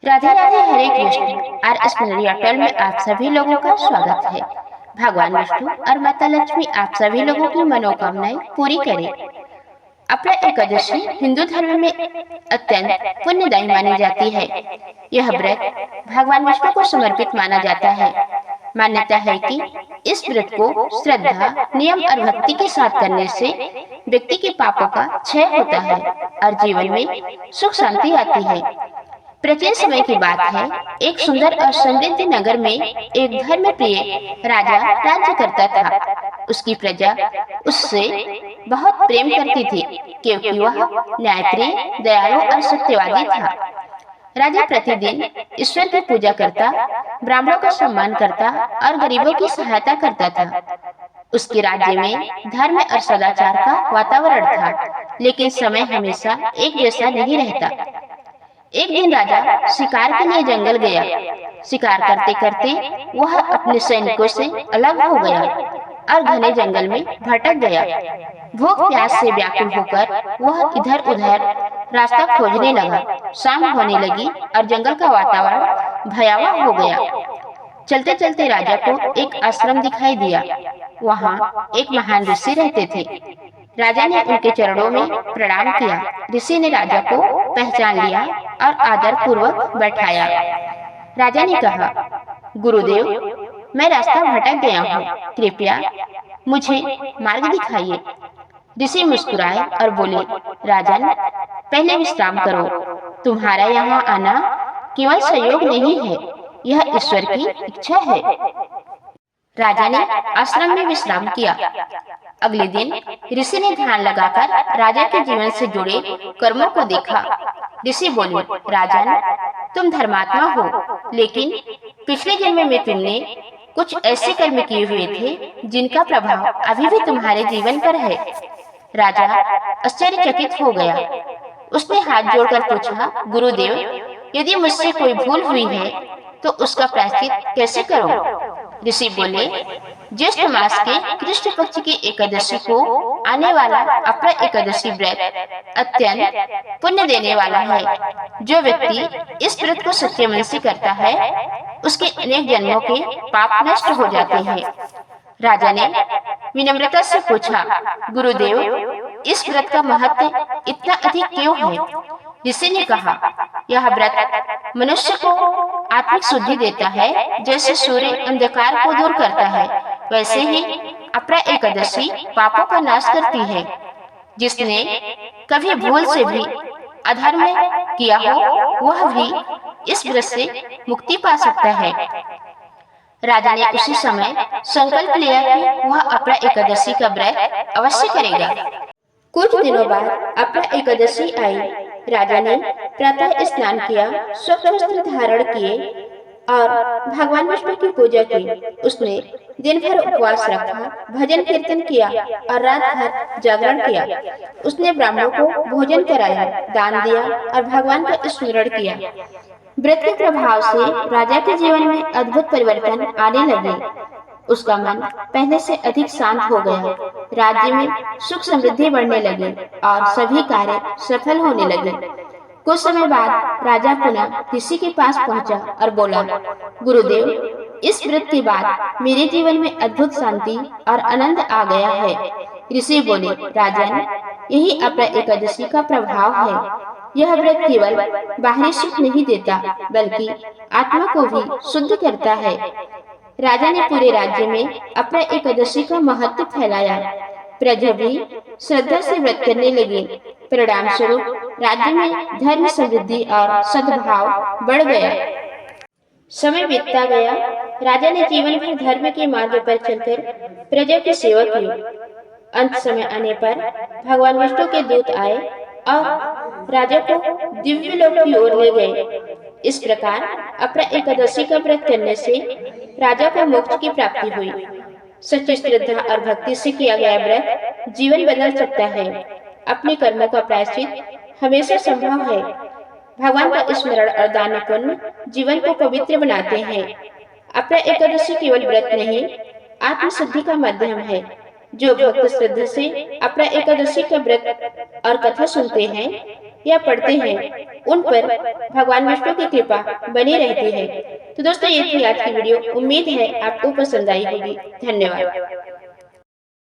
राधे राधे, हरे Krishna. Are स्मृति अटल में आप सभी लोगों का स्वागत है। भगवान विष्णु और माता लक्ष्मी आप सभी लोगों की मनोकामनाएं पूरी करें। अपना एकादशी हिंदू धर्म में अत्यंत पुण्यदायी मानी जाती है। यह व्रत भगवान विष्णु को समर्पित माना जाता है। मान्यता है कि इस व्रत को श्रद्धा, नियम और भक्ति के साथ करने से व्यक्ति के पापों का क्षय होता है और जीवन में सुख शांति आती है। प्राचीन समय की बात है। एक सुंदर और समृद्ध नगर में एक धर्म प्रिय राजा राज्य करता था। उसकी प्रजा उससे बहुत प्रेम करती थी क्योंकि वह न्यायप्रिय, दयालु और सत्यवादी था। राजा प्रतिदिन ईश्वर की पूजा करता, ब्राह्मणों का सम्मान करता और गरीबों की सहायता करता था। उसके राज्य में धर्म और सदाचार का वातावरण था, लेकिन समय हमेशा एक जैसा नहीं रहता। एक दिन राजा शिकार के लिए जंगल गया। शिकार करते करते वह अपने सैनिकों से अलग हो गया और घने जंगल में भटक गया। भूख प्यास से व्याकुल होकर वह इधर उधर रास्ता खोजने लगा। शाम होने लगी और जंगल का वातावरण भयावह हो गया। चलते चलते राजा को एक आश्रम दिखाई दिया। वहाँ एक महान ऋषि रहते थे। राजा ने उनके चरणों में प्रणाम किया। ऋषि ने राजा को पहचान लिया और आदर पूर्वक बैठाया। राजा ने कहा, गुरुदेव, मैं रास्ता भटक गया हूँ, कृपया मुझे मार्ग दिखाइए। ऋषि मुस्कुराए और बोले, राजन, पहले विश्राम करो। तुम्हारा यहाँ आना केवल संयोग नहीं है, यह ईश्वर की इच्छा है। राजा ने आश्रम में विश्राम किया। अगले दिन ऋषि ने ध्यान लगाकर राजा के जीवन से जुड़े कर्मों को देखा। ऋषि बोले, राजन, तुम धर्मात्मा हो, लेकिन पिछले जन्म में तुमने कुछ ऐसे कर्म किए हुए थे जिनका प्रभाव अभी भी तुम्हारे जीवन पर है। राजा आश्चर्यचकित हो गया। उसने हाथ जोड़कर पूछा, गुरुदेव, यदि मुझसे कोई भूल हुई है तो उसका प्रायश्चित कैसे करूं? ऋषि बोले, ज्येष्ठ मास के कृष्ण पक्ष की एकादशी को आने वाला अपना एकादशी व्रत अत्यंत पुण्य देने वाला है। जो व्यक्ति इस व्रत को सच्चे मन से करता है, उसके अनेक जन्मों के पाप नष्ट हो जाते हैं। राजा ने विनम्रता से पूछा, गुरुदेव, इस व्रत का महत्व इतना अधिक क्यों है? ऋषि ने कहा, यह व्रत मनुष्य को आत्मिक शुद्धि देता है। जैसे सूर्य अंधकार को दूर करता है, वैसे ही अपना एकादशी पापों का नाश करती है। जिसने कभी भूल से भी अधर्म किया हो, वह भी इस व्रत से मुक्ति पा सकता है। राजा ने उसी समय संकल्प लिया कि वह अपना एकादशी का व्रत अवश्य करेगा। कुछ दिनों बाद अपना एकादशी आई। राजा ने प्रातः स्नान किया, स्वच्छ वस्त्र धारण किए और भगवान विष्णु की पूजा की। उसने दिन भर उपवास रखा, भजन कीर्तन किया और रात भर जागरण किया। उसने ब्राह्मणों को भोजन कराया, दान दिया और भगवान का स्मरण किया। व्रत के प्रभाव से राजा के जीवन में अद्भुत परिवर्तन आने लगे। उसका मन पहले से अधिक शांत हो गया। राज्य में सुख समृद्धि बढ़ने लगी और सभी कार्य सफल होने लगे। कुछ समय बाद राजा पुनः ऋषि के पास पहुंचा और बोला, गुरुदेव, इस व्रत के बाद मेरे जीवन में अद्भुत शांति और आनंद आ गया है। ऋषि बोले, राजन, यही अपना एकादशी का प्रभाव है। यह व्रत केवल बाहरी सुख नहीं देता, बल्कि आत्मा को भी शुद्ध करता है। राजा ने पूरे राज्य में अपना एकादशी का महत्व फैलाया। प्रजा भी श्रद्धा से व्रत करने लगी। परिणाम स्वरूप राज्य में धर्म, समृद्धि और सद्भाव बढ़ गया। समय बीतता गया। राजा ने जीवन भर धर्म के मार्ग पर चलकर प्रजा की सेवा की। अंत समय आने पर भगवान विष्णु के दूत आए और राजा को दिव्य लोक की ओर ले गए। इस प्रकार अपना एकादशी का व्रत करने से राजा को मोक्ष की प्राप्ति हुई। सच्ची श्रद्धा और भक्ति से किया गया व्रत जीवन बदल सकता है। अपने कर्मों का प्रायश्चित हमेशा संभव है। भगवान का स्मरण और दान पुण्य जीवन को पवित्र बनाते हैं। अपना एकादशी केवल व्रत नहीं, आत्मशुद्धि का माध्यम है। जो भक्त श्रद्धा से अपना एकादशी का व्रत और कथा सुनते हैं या पढ़ते हैं, उन पर भगवान विष्णु की कृपा बनी रहती है। तो दोस्तों, ये थी आज की वीडियो। उम्मीद है आपको पसंद आई होगी। धन्यवाद।